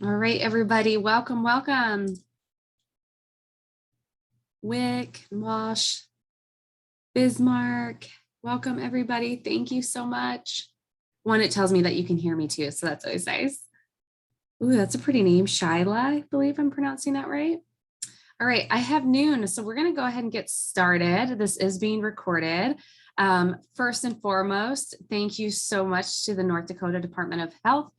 All right, everybody, welcome, welcome. Wick, Wash, Bismarck, welcome everybody. Thank you so much. One, it tells me that you can hear me too, so that's always nice. Ooh, that's a pretty name, Shyla, I believe I'm pronouncing that right. All right, I have noon, so we're gonna go ahead and get started. This is being recorded. First and foremost, thank you so much to the North Dakota Department of Health.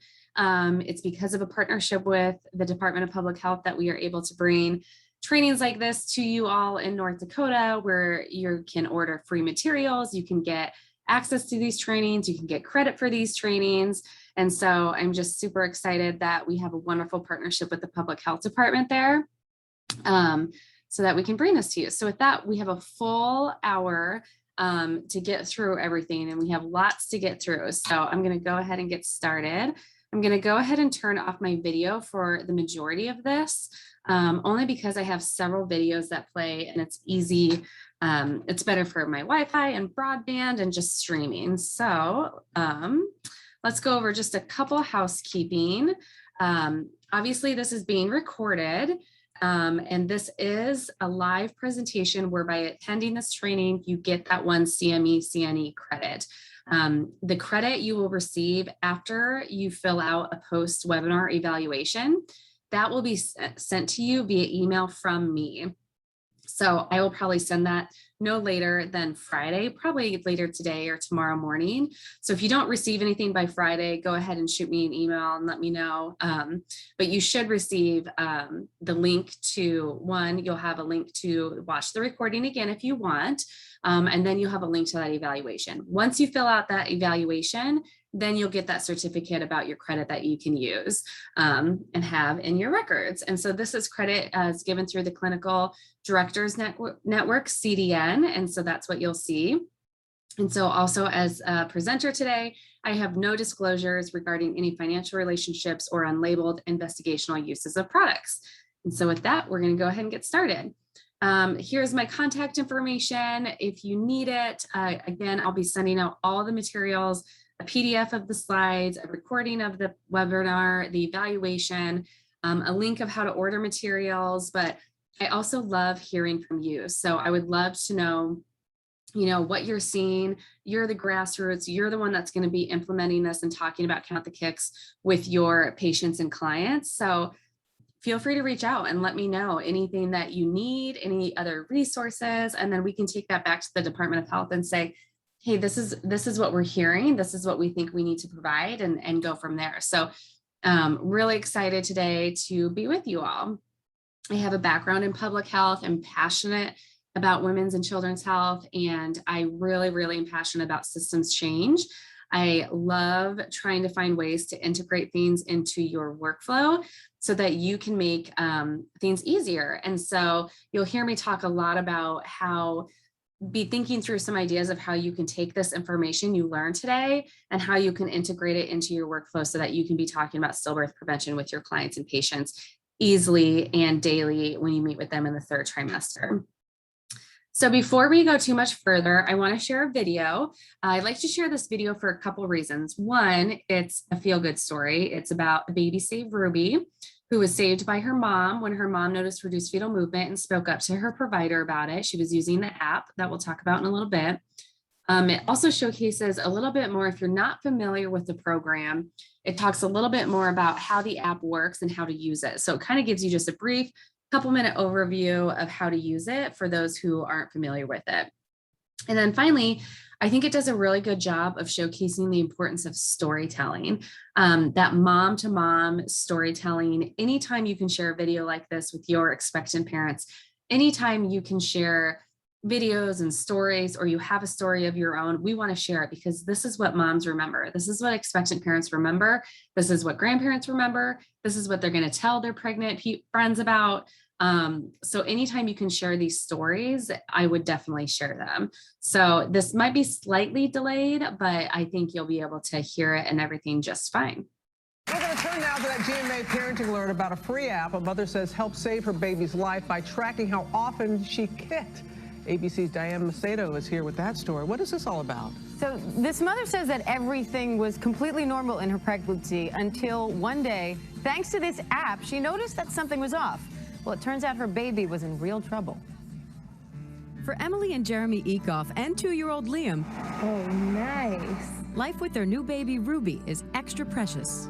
It's because of a partnership with the Department of Public Health that we are able to bring trainings like this to you all in North Dakota, where you can order free materials, you can get access to these trainings, you can get credit for these trainings. And so I'm just super excited that we have a wonderful partnership with the Public Health Department there, so that we can bring this to you. So with that, we have a full hour to get through everything, and we have lots to get through. So I'm going to go ahead and get started. I'm going to go ahead and turn off my video for the majority of this, only because I have several videos that play and it's easy. It's better for my Wi-Fi and broadband and just streaming. So let's go over just a couple housekeeping. Obviously, this is being recorded. And this is a live presentation where by attending this training, you get that one CME, CNE credit. The credit you will receive after you fill out a post-webinar evaluation, that will be sent to you via email from me. So I will probably send that no later than Friday, probably later today or tomorrow morning. So if you don't receive anything by Friday, go ahead and shoot me an email and let me know. But you should receive the link to one, you'll have a link to watch the recording again if you want. And then you'll have a link to that evaluation. Once you fill out that evaluation, then you'll get that certificate about your credit that you can use and have in your records. And so this is credit is given through the Clinical Directors Network, CDN. And so that's what you'll see. And so also as a presenter today, I have no disclosures regarding any financial relationships or unlabeled investigational uses of products. And so with that, we're going to go ahead and get started. Here's my contact information. If you need it, again, I'll be sending out all the materials, a PDF of the slides, a recording of the webinar, the evaluation, a link of how to order materials, but I also love hearing from you. So I would love to know, what you're seeing. You're the grassroots, you're the one that's going to be implementing this and talking about Count the Kicks with your patients and clients. So feel free to reach out and let me know anything that you need, any other resources, and then we can take that back to the Department of Health and say, hey, this is what we're hearing. This is what we think we need to provide and go from there. So really excited today to be with you all. I have a background in public health. I'm passionate about women's and children's health, and I really am passionate about systems change. I love trying to find ways to integrate things into your workflow so that you can make things easier. And so you'll hear me talk a lot about be thinking through some ideas of how you can take this information you learned today and how you can integrate it into your workflow so that you can be talking about stillbirth prevention with your clients and patients easily and daily when you meet with them in the third trimester. So before we go too much further, I want to share a video. I'd like to share this video for a couple reasons. One, it's a feel-good story. It's about a baby saved Ruby, who was saved by her mom when her mom noticed reduced fetal movement and spoke up to her provider about it. She was using the app that we'll talk about in a little bit. It also showcases a little bit more, if you're not familiar with the program, it talks a little bit more about how the app works and how to use it. So it kind of gives you just a brief couple-minute overview of how to use it for those who aren't familiar with it. And then finally, I think it does a really good job of showcasing the importance of storytelling, that mom-to-mom storytelling. Anytime you can share a video like this with your expectant parents, anytime you can share videos and stories, or you have a story of your own, we want to share it because this is what moms remember. This is what expectant parents remember. This is what grandparents remember. This is what they're going to tell their pregnant friends about. So anytime you can share these stories, I would definitely share them. So this might be slightly delayed, but I think you'll be able to hear it and everything just fine. We're going to turn now to that GMA parenting alert about a free app a mother says helped save her baby's life by tracking how often she kicked. ABC's Diane Macedo is here with that story. What is this all about? So this mother says that everything was completely normal in her pregnancy until one day, thanks to this app, she noticed that something was off. Well, it turns out her baby was in real trouble. For Emily and Jeremy Ecoff and 2-year-old Liam, oh, nice. life with their new baby Ruby is extra precious.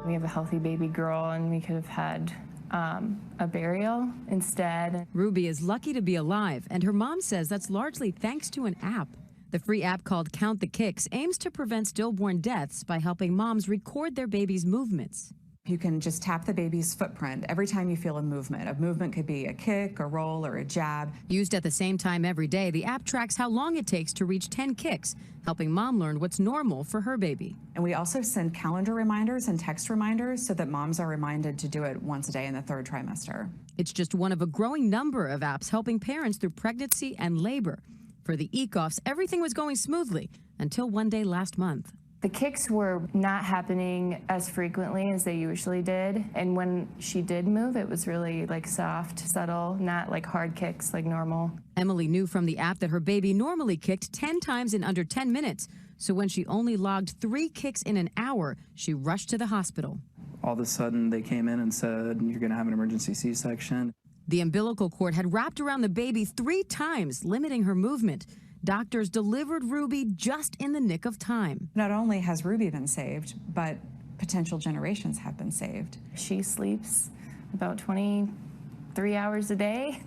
We have a healthy baby girl, and we could have had a burial instead. Ruby is lucky to be alive, and her mom says that's largely thanks to an app. The free app called Count the Kicks aims to prevent stillborn deaths by helping moms record their baby's movements. You can just tap the baby's footprint every time you feel a movement. A movement could be a kick, a roll, or a jab. Used at the same time every day, the app tracks how long it takes to reach 10 kicks, helping mom learn what's normal for her baby. And we also send calendar reminders and text reminders so that moms are reminded to do it once a day in the 3rd trimester. It's just one of a growing number of apps helping parents through pregnancy and labor. For the Ecoffs, everything was going smoothly until one day last month. The kicks were not happening as frequently as they usually did. And when she did move, it was really like soft, subtle, not like hard kicks like normal. Emily knew from the app that her baby normally kicked 10 times in under 10 minutes. So when she only logged 3 kicks in an hour, she rushed to the hospital. All of a sudden, they came in and said, you're going to have an emergency C-section. The umbilical cord had wrapped around the baby 3 times, limiting her movement. Doctors delivered Ruby just in the nick of time. Not only has Ruby been saved, but potential generations have been saved. She sleeps about 23 hours a day.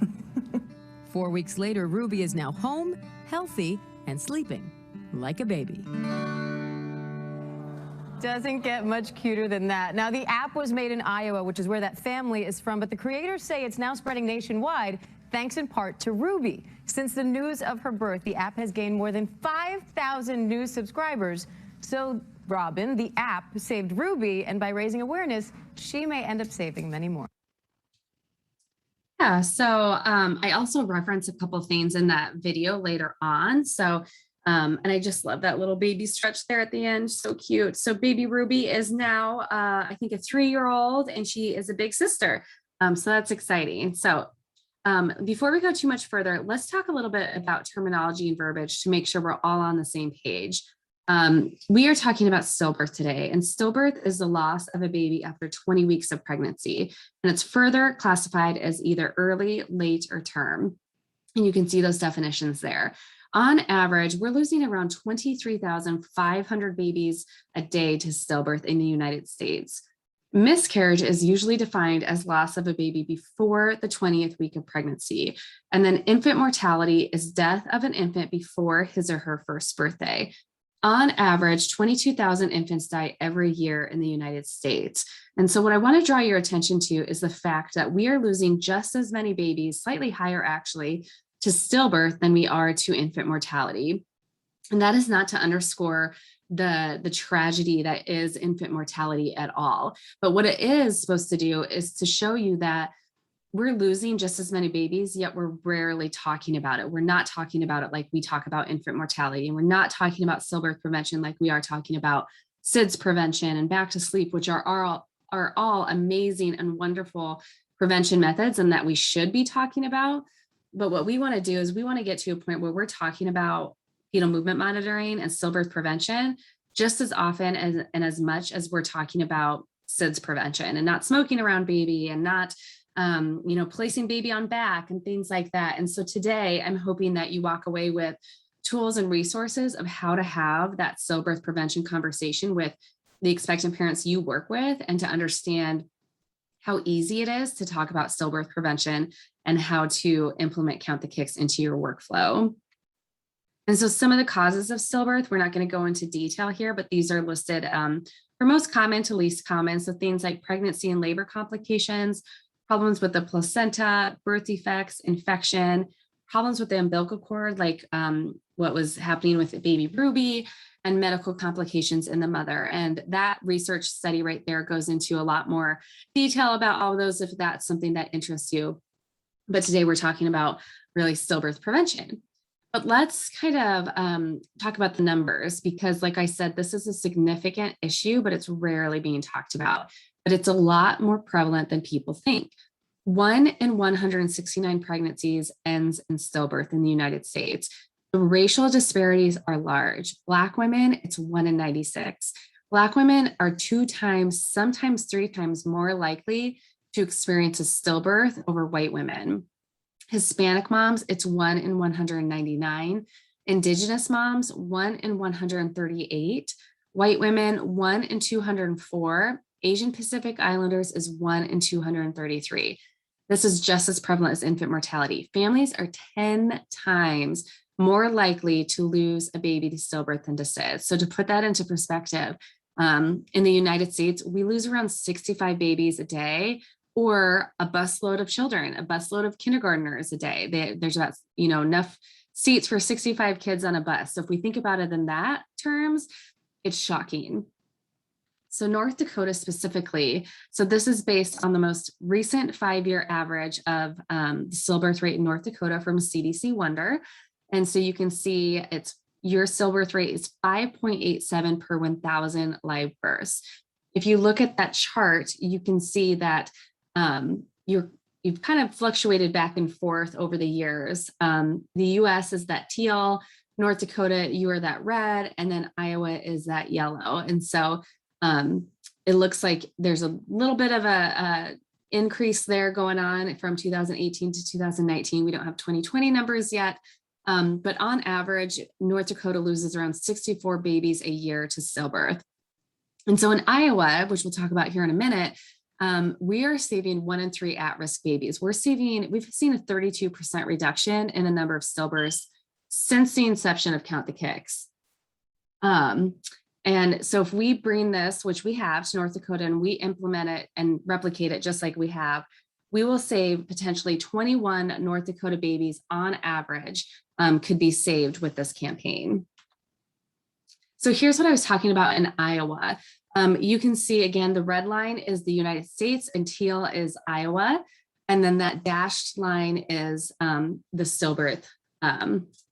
4 weeks later, Ruby is now home, healthy, and sleeping like a baby. Doesn't get much cuter than that. Now, the app was made in Iowa, which is where that family is from, but the creators say it's now spreading nationwide, thanks in part to Ruby. Since the news of her birth, the app has gained more than 5,000 new subscribers. So, Robin, the app saved Ruby, and by raising awareness, she may end up saving many more. Yeah, so I also reference a couple things in that video later on. So, and I just love that little baby stretch there at the end. So cute. So baby Ruby is now, I think, a 3-year-old, and she is a big sister. So that's exciting. So before we go too much further, let's talk a little bit about terminology and verbiage to make sure we're all on the same page. We are talking about stillbirth today, and stillbirth is the loss of a baby after 20 weeks of pregnancy, and it's further classified as either early, late, or term. And you can see those definitions there. On average, we're losing around 23,500 babies a day to stillbirth in the United States. Miscarriage is usually defined as loss of a baby before the 20th week of pregnancy. And then infant mortality is death of an infant before his or her first birthday. On average, 22,000 infants die every year in the United States. And so what I want to draw your attention to is the fact that we are losing just as many babies, slightly higher actually, to stillbirth than we are to infant mortality. And that is not to underscore the tragedy that is infant mortality at all. But what it is supposed to do is to show you that we're losing just as many babies, yet we're rarely talking about it. We're not talking about it like we talk about infant mortality, and we're not talking about stillbirth prevention like we are talking about SIDS prevention and back to sleep, which are all amazing and wonderful prevention methods and that we should be talking about. But what we want to do is we want to get to a point where we're talking about fetal movement monitoring and stillbirth prevention just as often and as much as we're talking about SIDS prevention, and not smoking around baby, and not placing baby on back and things like that. And so today I'm hoping that you walk away with tools and resources of how to have that stillbirth prevention conversation with the expectant parents you work with, and to understand how easy it is to talk about stillbirth prevention and how to implement Count the Kicks into your workflow. And so some of the causes of stillbirth, we're not going to go into detail here, but these are listed for most common to least common. So things like pregnancy and labor complications, problems with the placenta, birth defects, infection, problems with the umbilical cord, like what was happening with baby Ruby, and medical complications in the mother. And that research study right there goes into a lot more detail about all of those if that's something that interests you. But today we're talking about really stillbirth prevention. But let's kind of talk about the numbers, because like I said, this is a significant issue, but it's rarely being talked about. But it's a lot more prevalent than people think. 1 in 169 pregnancies ends in stillbirth in the United States. The racial disparities are large. Black women, it's 1 in 96. Black women are 2 times, sometimes 3 times more likely to experience a stillbirth over white women. Hispanic moms, it's 1 in 199. Indigenous moms, 1 in 138. White women, 1 in 204. Asian Pacific Islanders is 1 in 233. This is just as prevalent as infant mortality. Families are 10 times more likely to lose a baby to stillbirth than to SIDS. So to put that into perspective, in the United States, we lose around 65 babies a day, or a busload of children, a busload of kindergartners a day. There's about, enough seats for 65 kids on a bus. So if we think about it in that terms, it's shocking. So North Dakota specifically, so this is based on the most recent 5-year average of the stillbirth rate in North Dakota from CDC Wonder. And so you can see your stillbirth rate is 5.87 per 1,000 live births. If you look at that chart, you can see that you've kind of fluctuated back and forth over the years. The US is that teal, North Dakota, you are that red, and then Iowa is that yellow. And so it looks like there's a little bit of a increase there going on from 2018 to 2019. We don't have 2020 numbers yet, but on average, North Dakota loses around 64 babies a year to stillbirth. And so in Iowa, which we'll talk about here in a minute, we are saving 1 in 3 at-risk babies. We've seen a 32% reduction in the number of stillbirths since the inception of Count the Kicks. And so if we bring this, which we have, to North Dakota, and we implement it and replicate it just like we have, we will save potentially 21 North Dakota babies on average could be saved with this campaign. So here's what I was talking about in Iowa. You can see, again, the red line is the United States and teal is Iowa. And then that dashed line is the stillbirth,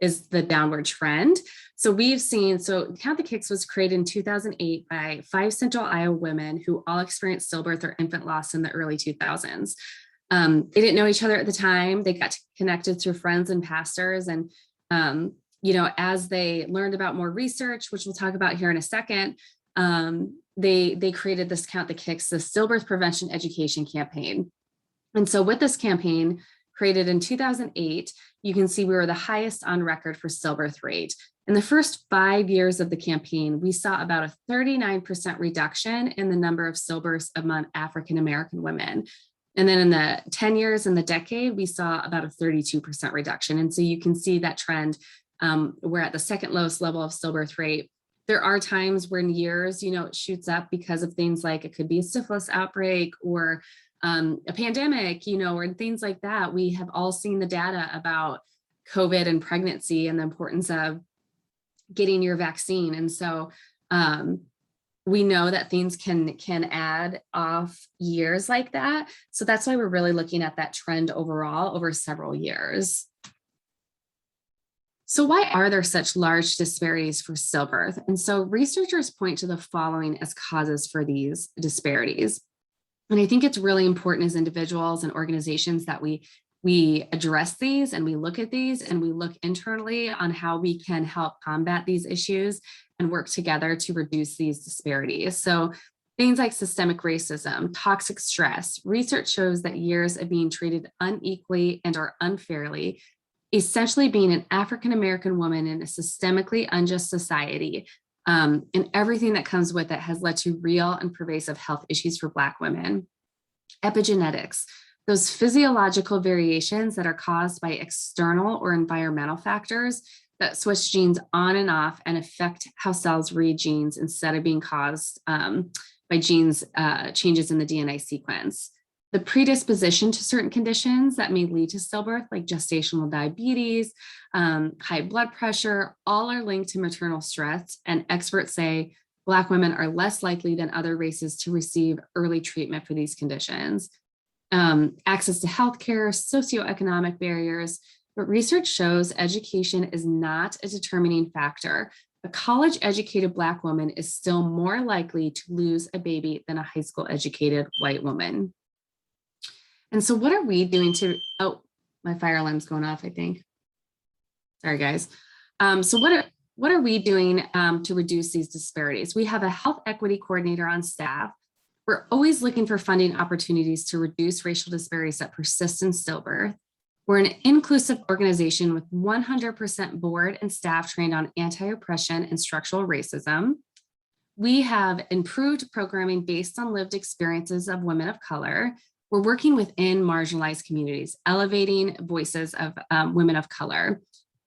is the downward trend. So we've seen, so Count the Kicks was created in 2008 by 5 Central Iowa women who all experienced stillbirth or infant loss in the early 2000s. They didn't know each other at the time. They got connected through friends and pastors. And, as they learned about more research, which we'll talk about here in a second, they created this Count the Kicks, the stillbirth prevention education campaign. And so with this campaign created in 2008, you can see we were the highest on record for stillbirth rate. In the first 5 years of the campaign, we saw about a 39% reduction in the number of stillbirths among African-American women. And then in the 10 years in the decade, we saw about a 32% reduction. And so you can see that trend. We're at the second lowest level of stillbirth rate. There are times where in years, it shoots up because of things like it could be a syphilis outbreak or a pandemic, or things like that. We have all seen the data about COVID and pregnancy and the importance of getting your vaccine. And so we know that things can add off years like that. So that's why we're really looking at that trend overall over several years. So why are there such large disparities for stillbirth? And so researchers point to the following as causes for these disparities. And I think it's really important as individuals and organizations that we address these and we look at these and we look internally on how we can help combat these issues and work together to reduce these disparities. So things like systemic racism, toxic stress, research shows that years of being treated unequally and or unfairly, essentially being an African-American woman in a systemically unjust society, and everything that comes with it has led to real and pervasive health issues for Black women. Epigenetics, those physiological variations that are caused by external or environmental factors that switch genes on and off and affect how cells read genes instead of being caused by genes changes in the DNA sequence. The predisposition to certain conditions that may lead to stillbirth, like gestational diabetes, high blood pressure, all are linked to maternal stress. And experts say Black women are less likely than other races to receive early treatment for these conditions. Access to healthcare, socioeconomic barriers, but research shows education is not a determining factor. A college-educated Black woman is still more likely to lose a baby than a high school-educated white woman. And so what are we doing to, oh, my fire alarm's going off, I think. Sorry, guys. So what are we doing to reduce these disparities? We have a health equity coordinator on staff. We're always looking for funding opportunities to reduce racial disparities that persist in stillbirth. We're an inclusive organization with 100% board and staff trained on anti-oppression and structural racism. We have improved programming based on lived experiences of women of color. We're working within marginalized communities, elevating voices of women of color.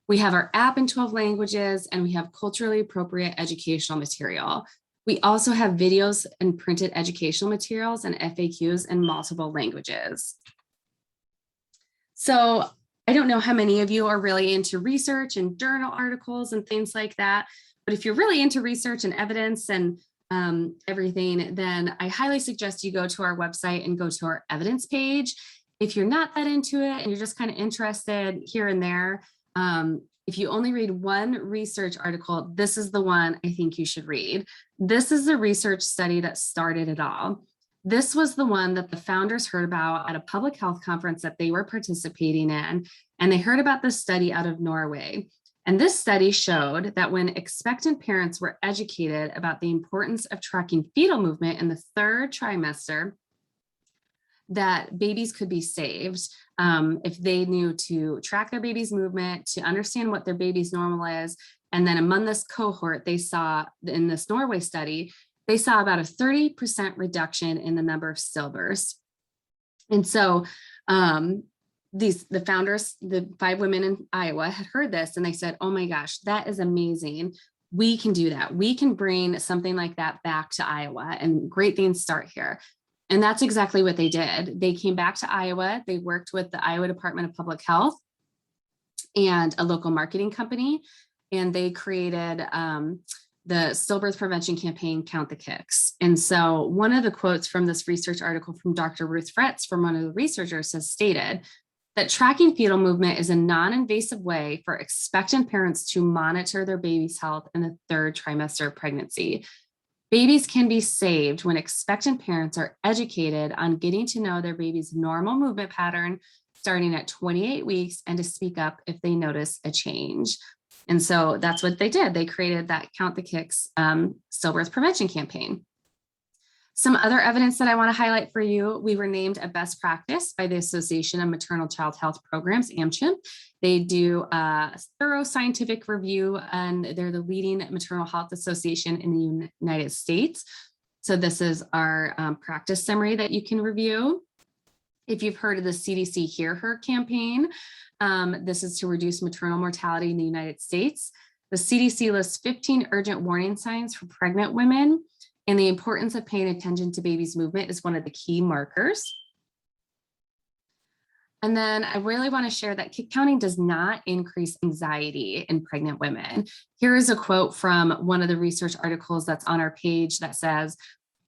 We have our app in 12 languages, and we have culturally appropriate educational material. We also have videos and printed educational materials and FAQs in multiple languages. So I don't know how many of you are really into research and journal articles and things like that, but if you're really into research and evidence and everything, then I highly suggest you go to our website and go to our evidence page. If you're not that into it and you're just kind of interested here and there, if you only read one research article, this is the one I think you should read. This is the research study that started it all. This was the one that the founders heard about at a public health conference that they were participating in, and they heard about this study out of Norway. And this study showed that when expectant parents were educated about the importance of tracking fetal movement in the 3rd trimester, that babies could be saved if they knew to track their baby's movement, to understand what their baby's normal is. And then among this cohort, they saw in this Norway study, they saw about a 30% reduction in the number of stillbirths. And so the founders, the 5 women in Iowa had heard this and they said, oh my gosh, that is amazing. We can do that. We can bring something like that back to Iowa, and great things start here. And that's exactly what they did. They came back to Iowa. They worked with the Iowa Department of Public Health and a local marketing company, and they created the stillbirth prevention campaign, Count the Kicks. And so one of the quotes from this research article from Dr. Ruth Fretz, from one of the researchers, has stated that tracking fetal movement is a non-invasive way for expectant parents to monitor their baby's health in the 3rd trimester of pregnancy. Babies can be saved when expectant parents are educated on getting to know their baby's normal movement pattern starting at 28 weeks and to speak up if they notice a change. And so that's what they did. They created that Count the Kicks stillbirth prevention campaign. Some other evidence that I want to highlight for you: we were named a best practice by the Association of Maternal Child Health Programs, AMCHIP. They do a thorough scientific review, and they're the leading maternal health association in the United States. So this is our practice summary that you can review. If you've heard of the CDC Hear Her campaign, this is to reduce maternal mortality in the United States. The CDC lists 15 urgent warning signs for pregnant women, and the importance of paying attention to baby's movement is one of the key markers. And then I really want to share that kick counting does not increase anxiety in pregnant women. Here is a quote from one of the research articles that's on our page that says,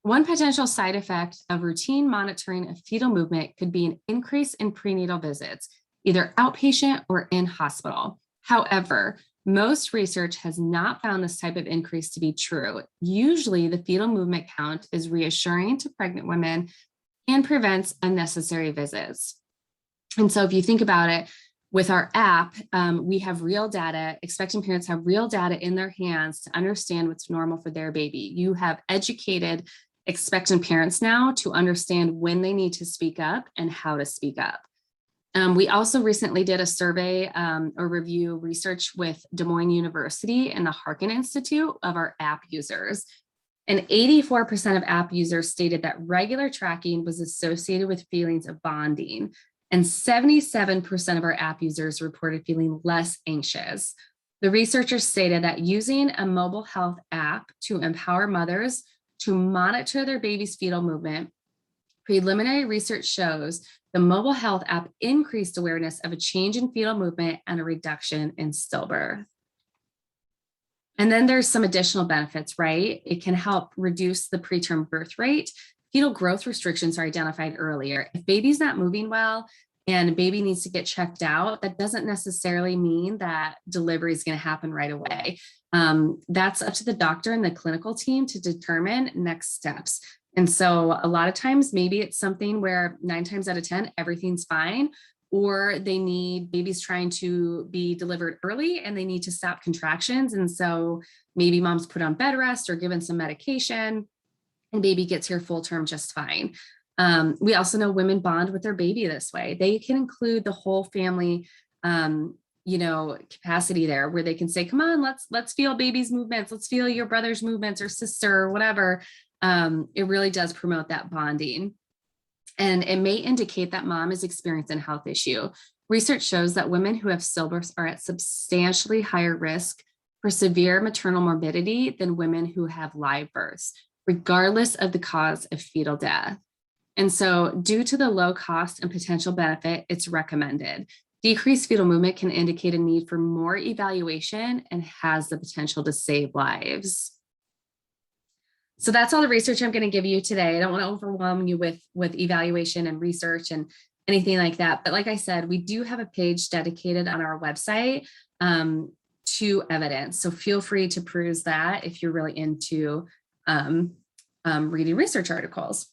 one potential side effect of routine monitoring of fetal movement could be an increase in prenatal visits, either outpatient or in hospital. However, most research has not found this type of increase to be true. Usually the fetal movement count is reassuring to pregnant women and prevents unnecessary visits. And so if you think about it, with our app, we have real data. Expectant parents have real data in their hands to understand what's normal for their baby. You have educated expectant parents now to understand when they need to speak up and how to speak up. We also recently did a survey or review research with Des Moines University and the Harkin Institute of our app users. And 84% of app users stated that regular tracking was associated with feelings of bonding. And 77% of our app users reported feeling less anxious. The researchers stated that using a mobile health app to empower mothers to monitor their baby's fetal movement, preliminary research shows the mobile health app increased awareness of a change in fetal movement and a reduction in stillbirth. And then there's some additional benefits, right? It can help reduce the preterm birth rate. Fetal growth restrictions are identified earlier. If baby's not moving well and baby needs to get checked out, that doesn't necessarily mean that delivery is going to happen right away. That's up to the doctor and the clinical team to determine next steps. And so a lot of times, maybe it's something where 9 times out of 10, everything's fine, or they need babies trying to be delivered early and they need to stop contractions. And so maybe mom's put on bed rest or given some medication and baby gets here full term just fine. We also know women bond with their baby this way. They can include the whole family, capacity there where they can say, come on, let's feel baby's movements. Let's feel your brother's movements or sister or whatever. It really does promote that bonding. And it may indicate that mom is experiencing a health issue. Research shows that women who have stillbirths are at substantially higher risk for severe maternal morbidity than women who have live births, regardless of the cause of fetal death. And so due to the low cost and potential benefit, it's recommended. Decreased fetal movement can indicate a need for more evaluation and has the potential to save lives. So that's all the research I'm going to give you today. I don't want to overwhelm you with evaluation and research and anything like that. But like I said, we do have a page dedicated on our website to evidence. So feel free to peruse that if you're really into reading research articles.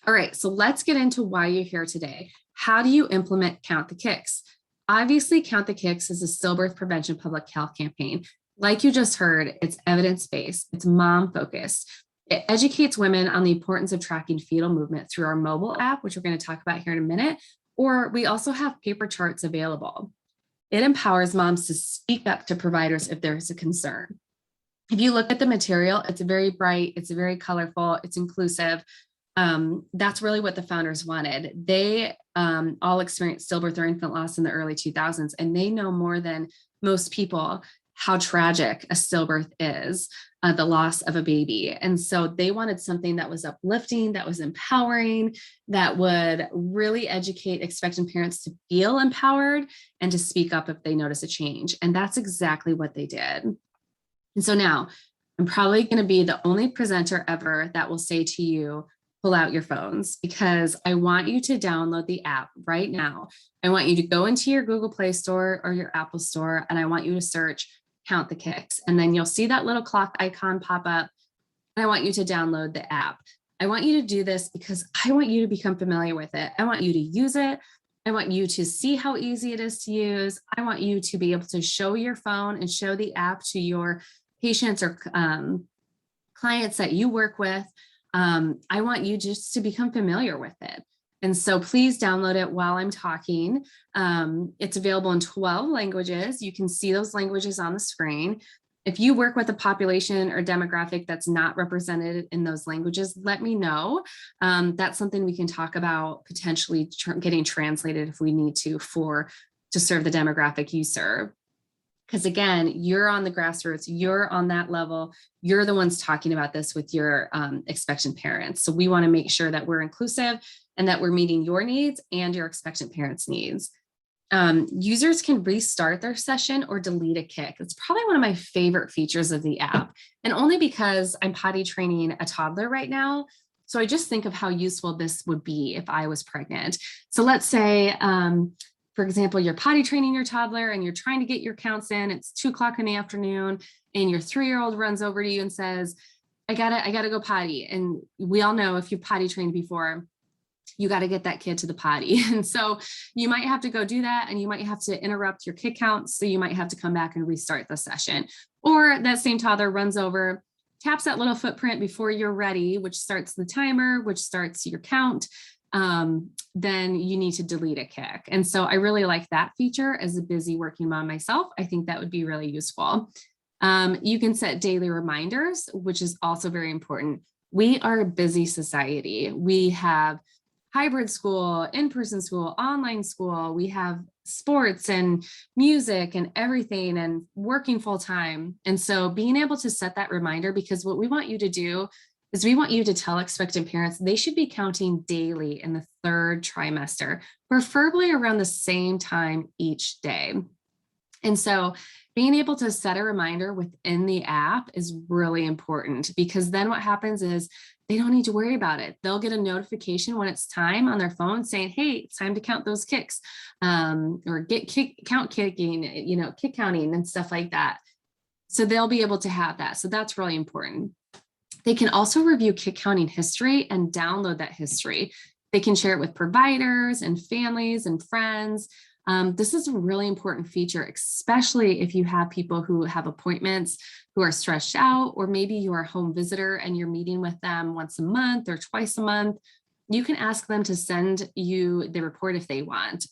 All right, so let's get into why you're here today. How do you implement Count the Kicks? Obviously, Count the Kicks is a stillbirth prevention public health campaign. Like you just heard, it's evidence-based, it's mom-focused. It educates women on the importance of tracking fetal movement through our mobile app, which we're going to talk about here in a minute, or we also have paper charts available. It empowers moms to speak up to providers if there's a concern. If you look at the material, it's very bright, it's very colorful, it's inclusive. That's really what the founders wanted. They all experienced stillbirth or infant loss in the early 2000s, and they know more than most people how tragic a stillbirth is, the loss of a baby. And so they wanted something that was uplifting, that was empowering, that would really educate expectant parents to feel empowered and to speak up if they notice a change. And that's exactly what they did. And so now I'm probably going to be the only presenter ever that will say to you, pull out your phones, because I want you to download the app right now. I want you to go into your Google Play Store or your Apple Store, and I want you to search Count the Kicks. And then you'll see that little clock icon pop up. And I want you to download the app. I want you to do this because I want you to become familiar with it. I want you to use it. I want you to see how easy it is to use. I want you to be able to show your phone and show the app to your patients or clients that you work with. I want you just to become familiar with it. And so please download it while I'm talking. It's available in 12 languages. You can see those languages on the screen. If you work with a population or demographic that's not represented in those languages, let me know. That's something we can talk about potentially getting translated if we need to serve the demographic you serve. Because again, you're on the grassroots, you're on that level, you're the ones talking about this with your expectant parents. So we want to make sure that we're inclusive and that we're meeting your needs and your expectant parents' needs. Users can restart their session or delete a kick. It's probably one of my favorite features of the app, and only because I'm potty training a toddler right now. So I just think of how useful this would be if I was pregnant. So let's say, for example, you're potty training your toddler and you're trying to get your counts in. It's 2:00 in the afternoon and your 3-year-old runs over to you and says, I gotta go potty. And we all know if you've potty trained before, you got to get that kid to the potty. And so you might have to go do that, and you might have to interrupt your kick counts. So you might have to come back and restart the session. Or that same toddler runs over, taps that little footprint before you're ready, which starts the timer, which starts your count. Then you need to delete a kick. And so I really like that feature. As a busy working mom myself, I think that would be really useful. You can set daily reminders, which is also very important. We are a busy society. We have hybrid school, in-person school, online school. We have sports and music and everything, and working full time. And so being able to set that reminder, because what we want you to do is we want you to tell expectant parents they should be counting daily in the 3rd trimester, preferably around the same time each day. And so being able to set a reminder within the app is really important, because then what happens is they don't need to worry about it. They'll get a notification when it's time on their phone saying, hey, it's time to count those kicks, or count kicking, kick counting and stuff like that. So they'll be able to have that. So that's really important. They can also review kick counting history and download that history. They can share it with providers and families and friends. This is a really important feature, especially if you have people who have appointments who are stretched out, or maybe you're a home visitor and you're meeting with them once a month or twice a month. You can ask them to send you the report if they want.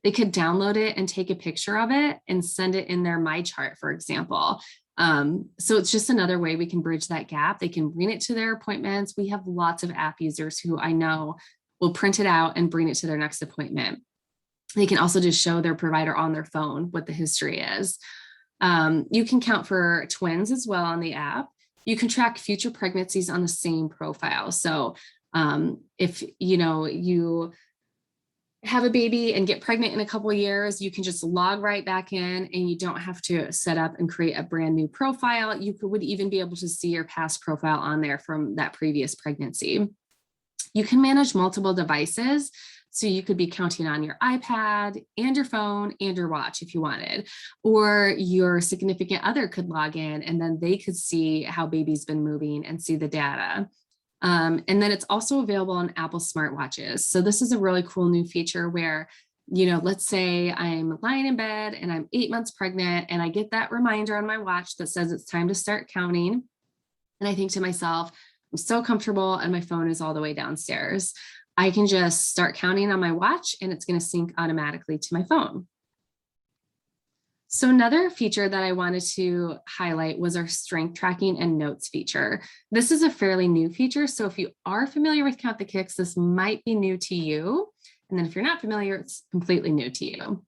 They could download it and take a picture of it and send it in their My Chart, for example. So it's just another way we can bridge that gap. They can bring it to their appointments. We have lots of app users who I know will print it out and bring it to their next appointment. They can also just show their provider on their phone what the history is. You can count for twins as well on the app. You can track future pregnancies on the same profile. So if you have a baby and get pregnant in a couple of years, you can just log right back in and you don't have to set up and create a brand new profile. You would even be able to see your past profile on there from that previous pregnancy. You can manage multiple devices. So you could be counting on your iPad and your phone and your watch if you wanted, or your significant other could log in and then they could see how baby's been moving and see the data. And then it's also available on Apple smartwatches. So this is a really cool new feature where, let's say I'm lying in bed and I'm 8 months pregnant and I get that reminder on my watch that says it's time to start counting. And I think to myself, I'm so comfortable and my phone is all the way downstairs. I can just start counting on my watch and it's going to sync automatically to my phone. So another feature that I wanted to highlight was our strength tracking and notes feature. This is a fairly new feature. So if you are familiar with Count the Kicks, this might be new to you. And then if you're not familiar, it's completely new to you.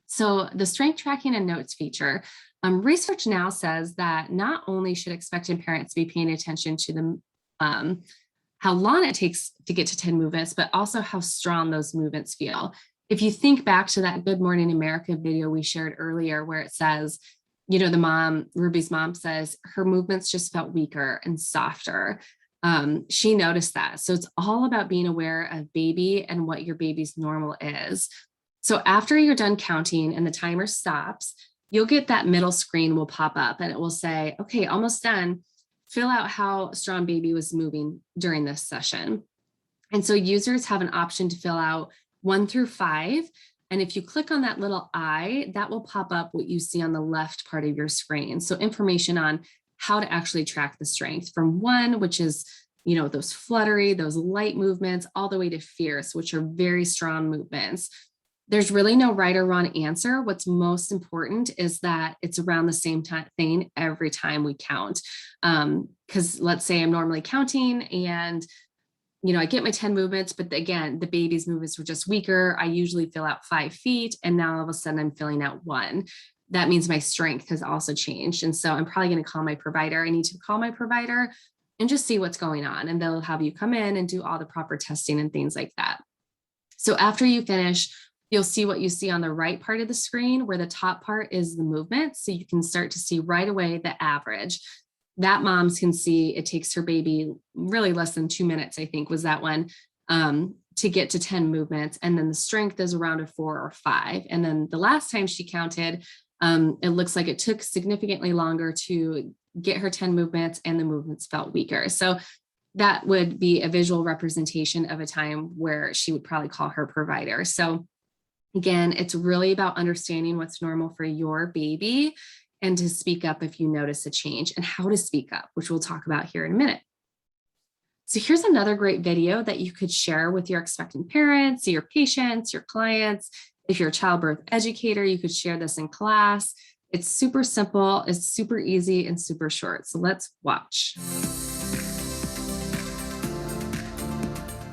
So the strength tracking and notes feature, research now says that not only should expectant parents be paying attention to the how long it takes to get to 10 movements, but also how strong those movements feel. If you think back to that Good Morning America video we shared earlier, where it says, Ruby's mom says her movements just felt weaker and softer. She noticed that. So it's all about being aware of baby and what your baby's normal is. So after you're done counting and the timer stops, you'll get that middle screen will pop up and it will say, okay, almost done. Fill out how strong baby was moving during this session. And so users have an option to fill out 1 through 5. And if you click on that little eye, that will pop up what you see on the left part of your screen. So information on how to actually track the strength from 1, which is, those fluttery, those light movements, all the way to fierce, which are very strong movements. There's really no right or wrong answer. What's most important is that it's around the same thing every time we count. Because let's say I'm normally counting and, I get my 10 movements, but again, the baby's movements were just weaker. I usually fill out 5 feet and now all of a sudden I'm filling out 1. That means my strength has also changed. And so I'm probably going to call my provider. I need to call my provider and just see what's going on. And they'll have you come in and do all the proper testing and things like that. So after you finish, you'll see what you see on the right part of the screen, where the top part is the movement. So you can start to see right away the average. That moms can see it takes her baby really less than 2 minutes, I think was that one, to get to 10 movements. And then the strength is around a 4 or 5. And then the last time she counted, it looks like it took significantly longer to get her 10 movements and the movements felt weaker. So that would be a visual representation of a time where she would probably call her provider. So again, it's really about understanding what's normal for your baby and to speak up if you notice a change, and how to speak up, which we'll talk about here in a minute. So here's another great video that you could share with your expectant parents, your patients, your clients. If you're a childbirth educator, you could share this in class. It's super simple, it's super easy, and super short. So let's watch.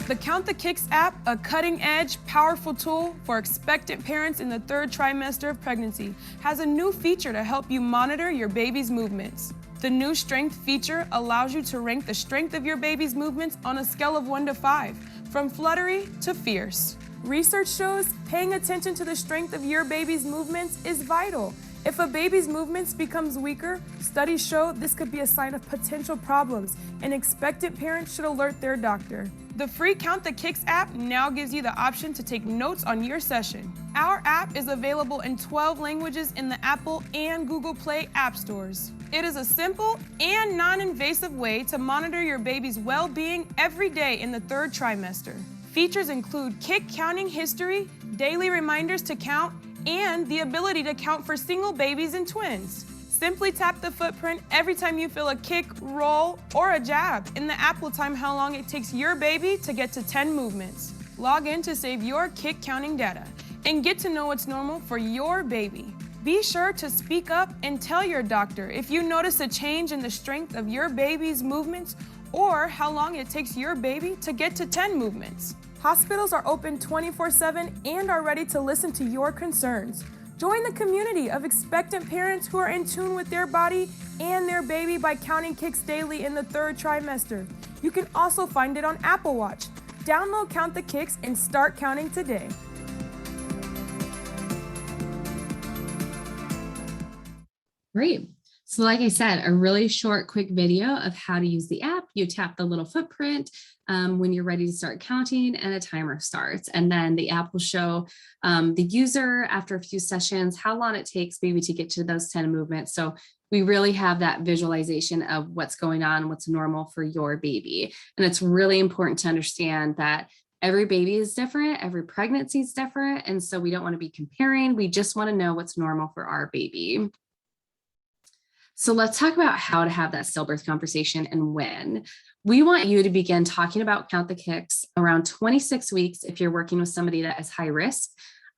The Count the Kicks app, a cutting-edge, powerful tool for expectant parents in the 3rd trimester of pregnancy, has a new feature to help you monitor your baby's movements. The new strength feature allows you to rank the strength of your baby's movements on a scale of 1 to 5, from fluttery to fierce. Research shows paying attention to the strength of your baby's movements is vital. If a baby's movements becomes weaker, studies show this could be a sign of potential problems, and expectant parents should alert their doctor. The free Count the Kicks app now gives you the option to take notes on your session. Our app is available in 12 languages in the Apple and Google Play app stores. It is a simple and non-invasive way to monitor your baby's well-being every day in the third trimester. Features include kick counting history, daily reminders to count, and the ability to count for single babies and twins. Simply tap the footprint every time you feel a kick, roll, or a jab, and the app will time how long it takes your baby to get to 10 movements. Log in to save your kick counting data and get to know what's normal for your baby. Be sure to speak up and tell your doctor if you notice a change in the strength of your baby's movements or how long it takes your baby to get to 10 movements. Hospitals are open 24/7 and are ready to listen to your concerns. Join the community of expectant parents who are in tune with their body and their baby by counting kicks daily in the third trimester. You can also find it on Apple Watch. Download Count the Kicks and start counting today. Great. So like I said, a really short, quick video of how to use the app. You tap the little footprint when you're ready to start counting and a timer starts. And then the app will show the user after a few sessions, how long it takes baby to get to those 10 movements. So we really have that visualization of what's going on, what's normal for your baby. And it's really important to understand that every baby is different, every pregnancy is different. And so we don't want to be comparing. We just want to know what's normal for our baby. So let's talk about how to have that stillbirth conversation and when. We want you to begin talking about Count the Kicks around 26 weeks if you're working with somebody that is high risk,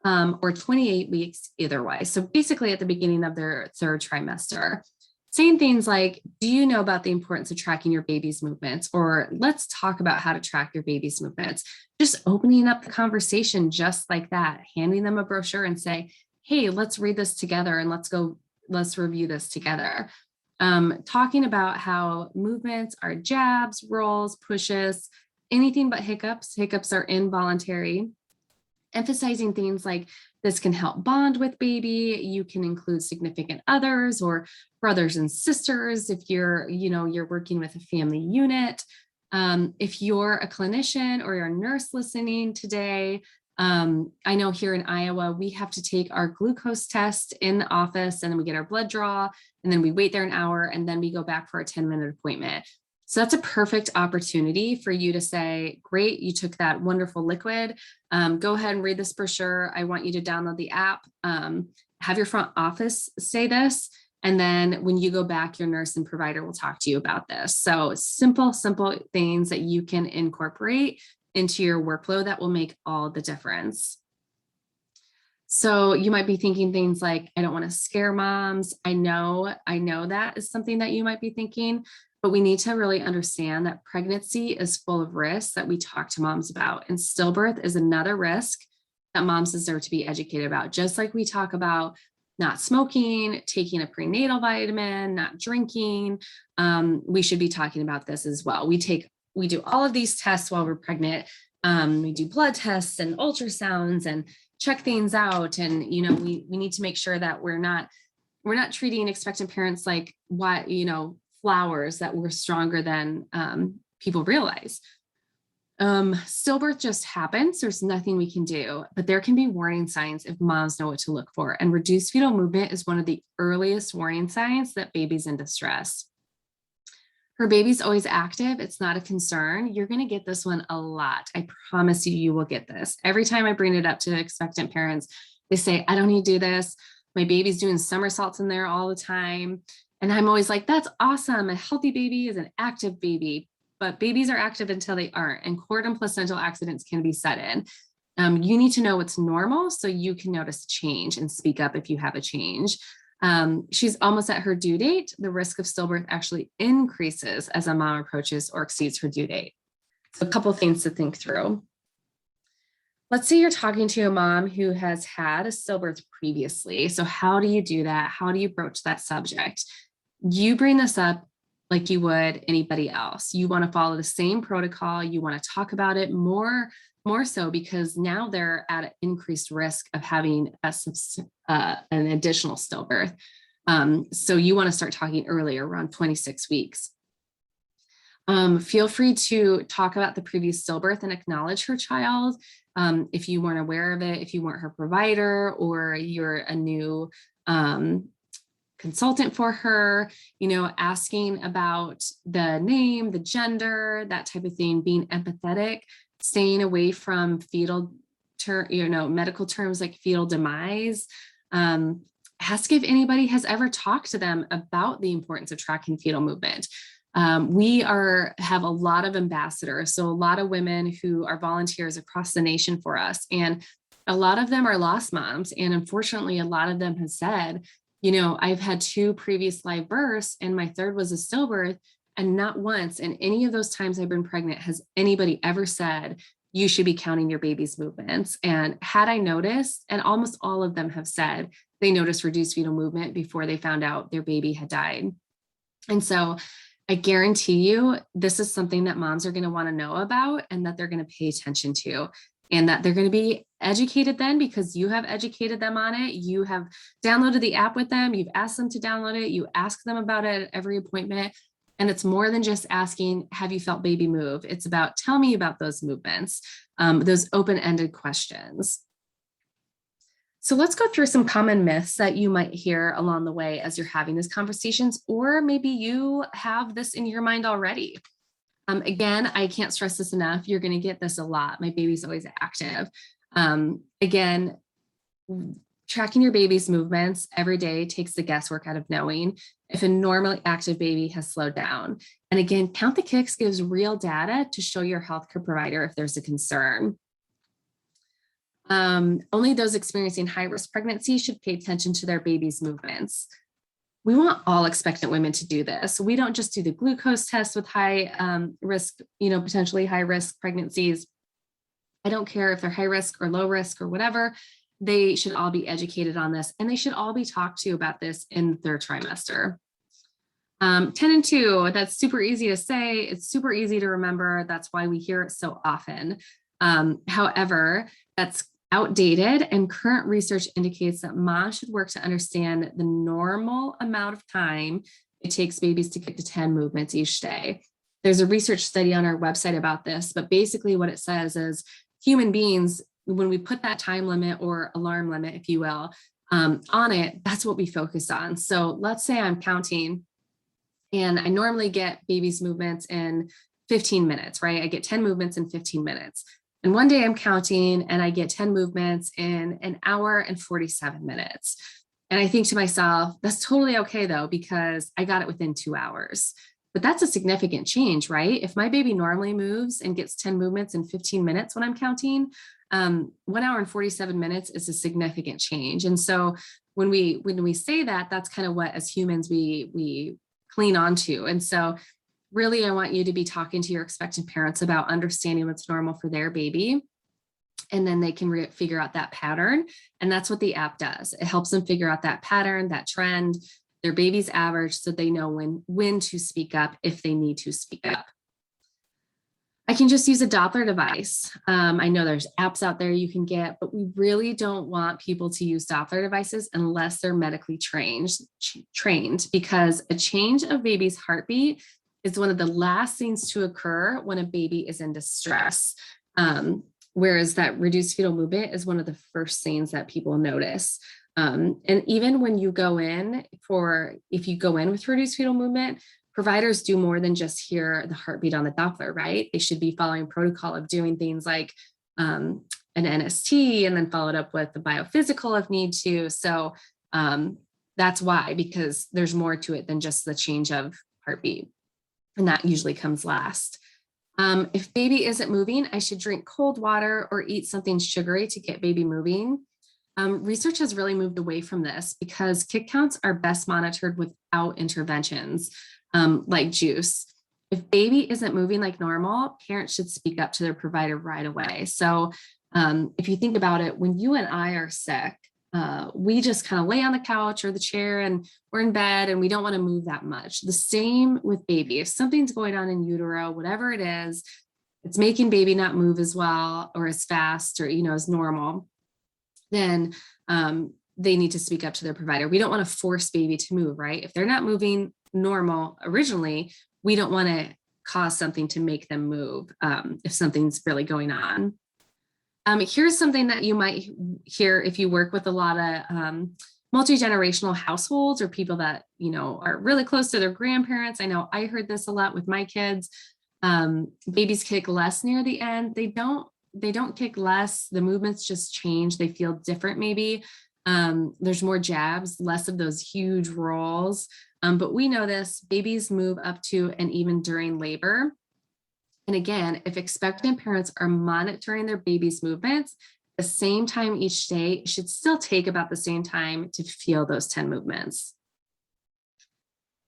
or 28 weeks either way. So basically at the beginning of their third trimester. Saying things like, do you know about the importance of tracking your baby's movements? Or let's talk about how to track your baby's movements. Just opening up the conversation just like that, handing them a brochure and say, hey, let's read this together and let's review this together. Talking about how movements are jabs, rolls, pushes, anything but hiccups. Hiccups are involuntary. Emphasizing things like this can help bond with baby. You can include significant others or brothers and sisters if you're working with a family unit. If you're a clinician or you're a nurse listening today, I know here in Iowa, we have to take our glucose test in the office and then we get our blood draw and then we wait there an hour and then we go back for a 10-minute appointment. So that's a perfect opportunity for you to say, great, you took that wonderful liquid. Go ahead and read this brochure. I want you to download the app, have your front office say this. And then when you go back, your nurse and provider will talk to you about this. So simple things that you can incorporate into your workflow that will make all the difference. So you might be thinking things like, I don't want to scare moms. I know that is something that you might be thinking, but we need to really understand that pregnancy is full of risks that we talk to moms about. And stillbirth is another risk that moms deserve to be educated about. Just like we talk about not smoking, taking a prenatal vitamin, not drinking, we should be talking about this as well. We do all of these tests while we're pregnant. We do blood tests and ultrasounds and check things out. And, we need to make sure that we're not treating expectant parents like flowers that we're stronger than people realize. Stillbirth just happens. There's nothing we can do, but there can be warning signs if moms know what to look for. And reduced fetal movement is one of the earliest warning signs that baby's in distress. Her baby's always active. It's not a concern. You're going to get this one a lot. I promise you will get this. Every time I bring it up to expectant parents, they say, I don't need to do this. My baby's doing somersaults in there all the time. And I'm always like, that's awesome. A healthy baby is an active baby, but babies are active until they aren't. And cord and placental accidents can be sudden. You need to know what's normal so you can notice a change and speak up if you have a change. She's almost at her due date. The risk of stillbirth actually increases as a mom approaches or exceeds her due date. So a couple of things to think through. Let's say you're talking to a mom who has had a stillbirth previously. So how do you do that? How do you broach that subject? You bring this up like you would anybody else. You want to follow the same protocol. You want to talk about it more so because now they're at an increased risk of having an additional stillbirth. So you want to start talking earlier, around 26 weeks. Feel free to talk about the previous stillbirth and acknowledge her child. If you weren't aware of it, if you weren't her provider, or you're a new consultant for her, asking about the name, the gender, that type of thing, being empathetic, staying away from fetal medical terms like fetal demise. Ask if anybody has ever talked to them about the importance of tracking fetal movement. We have a lot of ambassadors, so a lot of women who are volunteers across the nation for us. And a lot of them are lost moms. And unfortunately, a lot of them have said, I've had 2 previous live births and my third was a stillbirth. And not once in any of those times I've been pregnant has anybody ever said, you should be counting your baby's movements. And had I noticed, and almost all of them have said they noticed reduced fetal movement before they found out their baby had died. And so I guarantee you, this is something that moms are going to want to know about and that they're going to pay attention to, and that they're going to be educated then because you have educated them on it. You have downloaded the app with them. You've asked them to download it. You ask them about it at every appointment. And it's more than just asking, have you felt baby move? It's about, tell me about those movements, those open-ended questions. So let's go through some common myths that you might hear along the way as you're having these conversations, or maybe you have this in your mind already. Again, I can't stress this enough. You're going to get this a lot. My baby's always active. Again, tracking your baby's movements every day takes the guesswork out of knowing if a normally active baby has slowed down. And again, Count the Kicks gives real data to show your healthcare provider if there's a concern. Only those experiencing high-risk pregnancy should pay attention to their baby's movements. We want all expectant women to do this. We don't just do the glucose test with high risk, potentially high-risk pregnancies. I don't care if they're high risk or low risk or whatever. They should all be educated on this, and they should all be talked to about this in their trimester. 10 and 2, that's super easy to say. It's super easy to remember. That's why we hear it so often. However, that's outdated, and current research indicates that moms should work to understand the normal amount of time it takes babies to get to 10 movements each day. There's a research study on our website about this, but basically what it says is human beings, when we put that time limit or alarm limit, if you will, on it, that's what we focus on. So let's say I'm counting and I normally get baby's movements in 15 minutes, right? I get 10 movements in 15 minutes. And one day I'm counting and I get 10 movements in an hour and 47 minutes. And I think to myself, that's totally okay though, because I got it within 2 hours. But that's a significant change, right? If my baby normally moves and gets 10 movements in 15 minutes when I'm counting, 1 hour and 47 minutes is a significant change. And so when we say that, that's kind of what as humans we cling on to. And so really, I want you to be talking to your expectant parents about understanding what's normal for their baby. And then they can figure out that pattern. And that's what the app does. It helps them figure out that pattern, that trend, their baby's average, so they know when to speak up if they need to speak up. I can just use a Doppler device. I know there's apps out there you can get, but we really don't want people to use Doppler devices unless they're medically trained, because a change of baby's heartbeat is one of the last things to occur when a baby is in distress. Whereas that reduced fetal movement is one of the first things that people notice. And even when you go in if you go in with reduced fetal movement, providers do more than just hear the heartbeat on the Doppler, right? They should be following protocol of doing things like an NST and then followed up with the biophysical if need to. So that's why, because there's more to it than just the change of heartbeat. And that usually comes last. If baby isn't moving, I should drink cold water or eat something sugary to get baby moving. Research has really moved away from this because kick counts are best monitored without interventions like juice. If baby isn't moving like normal, parents should speak up to their provider right away. So if you think about it, when you and I are sick, we just kind of lay on the couch or the chair and we're in bed and we don't want to move that much. The same with baby. If something's going on in utero, whatever it is, it's making baby not move as well or as fast or, as normal, then they need to speak up to their provider. We don't want to force baby to move, right? If they're not moving normal originally, we don't want to cause something to make them move if something's really going on. Here's something that you might hear if you work with a lot of multi-generational households or people that, you know, are really close to their grandparents. I know I heard this a lot with my kids. Babies kick less near the end. They don't kick less. The movements just change. They feel different maybe. There's more jabs, less of those huge rolls. But we know this, babies move up to and even during labor. And again, if expectant parents are monitoring their baby's movements, the same time each day, it should still take about the same time to feel those 10 movements.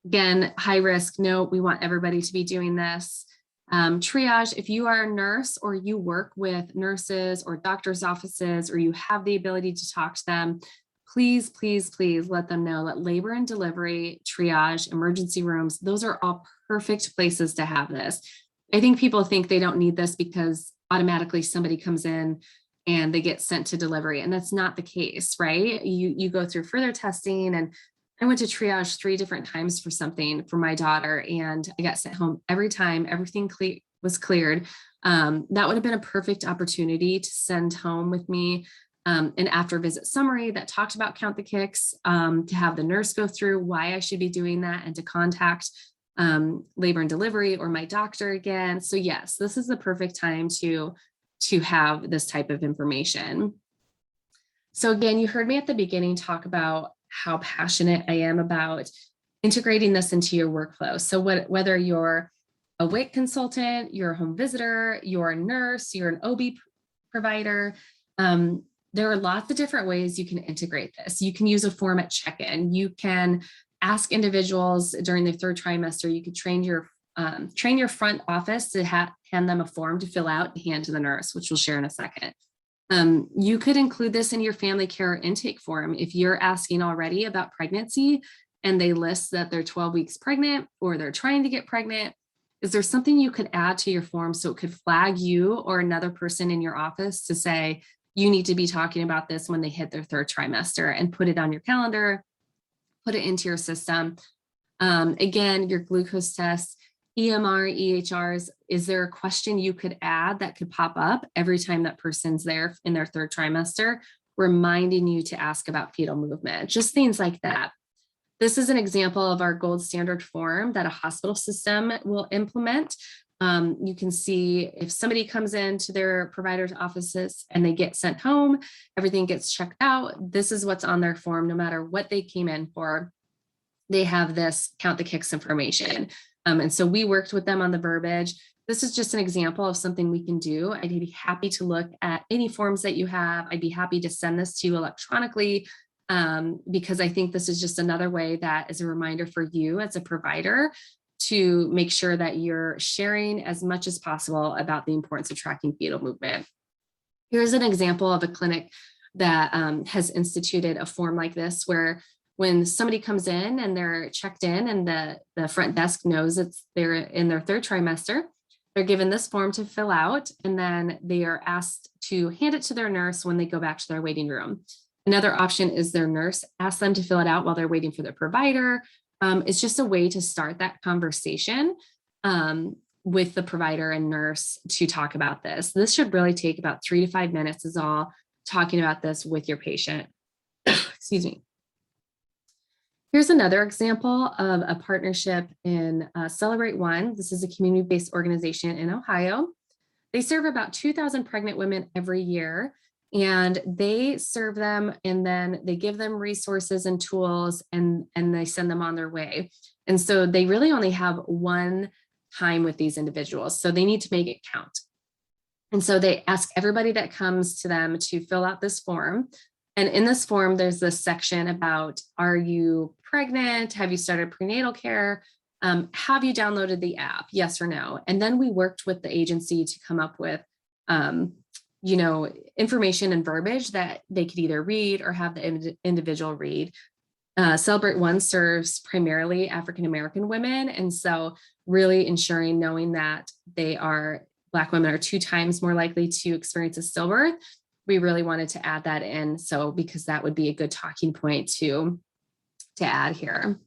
Again, high risk, no, we want everybody to be doing this. Triage, if you are a nurse or you work with nurses or doctors' offices, or you have the ability to talk to them, please, please, please let them know that labor and delivery, triage, emergency rooms, those are all perfect places to have this. I think people think they don't need this because automatically somebody comes in and they get sent to delivery, and that's not the case, right? You go through further testing, and I went to triage 3 different times for something for my daughter, and I got sent home every time. Everything was cleared. That would have been a perfect opportunity to send home with me an after visit summary that talked about Count the Kicks, to have the nurse go through why I should be doing that, and to contact labor and delivery or my doctor again. So yes, this is the perfect time to have this type of information. So again, you heard me at the beginning talk about how passionate I am about integrating this into your workflow. So whether you're a WIC consultant, you're a home visitor, you're a nurse, you're an OB provider, there are lots of different ways you can integrate this. You can use a form at check-in. You can ask individuals during their 3rd trimester. You could train your front office to hand them a form to fill out and hand to the nurse, which we'll share in a second. You could include this in your family care intake form. If you're asking already about pregnancy and they list that they're 12 weeks pregnant or they're trying to get pregnant, is there something you could add to your form so it could flag you or another person in your office to say, you need to be talking about this when they hit their 3rd trimester, and put it on your calendar, put it into your system. Again, your glucose tests, EMR, EHRs, is there a question you could add that could pop up every time that person's there in their 3rd trimester, reminding you to ask about fetal movement, just things like that. This is an example of our gold standard form that a hospital system will implement. You can see if somebody comes into their provider's offices and they get sent home, everything gets checked out. This is what's on their form, no matter what they came in for. They have this Count the Kicks information. And so we worked with them on the verbiage. This is just an example of something we can do. I'd be happy to look at any forms that you have. I'd be happy to send this to you electronically, because I think this is just another way that is a reminder for you as a provider to make sure that you're sharing as much as possible about the importance of tracking fetal movement. Here's an example of a clinic that has instituted a form like this, where when somebody comes in and they're checked in and the front desk knows they're in their 3rd trimester, they're given this form to fill out, and then they are asked to hand it to their nurse when they go back to their waiting room. Another option is their nurse asks them to fill it out while they're waiting for their provider. It's just a way to start that conversation with the provider and nurse to talk about this. This should really take about 3 to 5 minutes is all, talking about this with your patient. Excuse me. Here's another example of a partnership in Celebrate One. This is a community-based organization in Ohio. They serve about 2,000 pregnant women every year, and they serve them, and then they give them resources and tools, and they send them on their way. And so they really only have one time with these individuals, so they need to make it count. And so they ask everybody that comes to them to fill out this form. And in this form, there's this section about, are you pregnant? Have you started prenatal care? Have you downloaded the app? Yes or no? And then we worked with the agency to come up with information and verbiage that they could either read or have the individual read. Celebrate One serves primarily African-American women. And so really ensuring, knowing that Black women are 2 times more likely to experience a stillbirth, we really wanted to add that in. So, because that would be a good talking point to add here.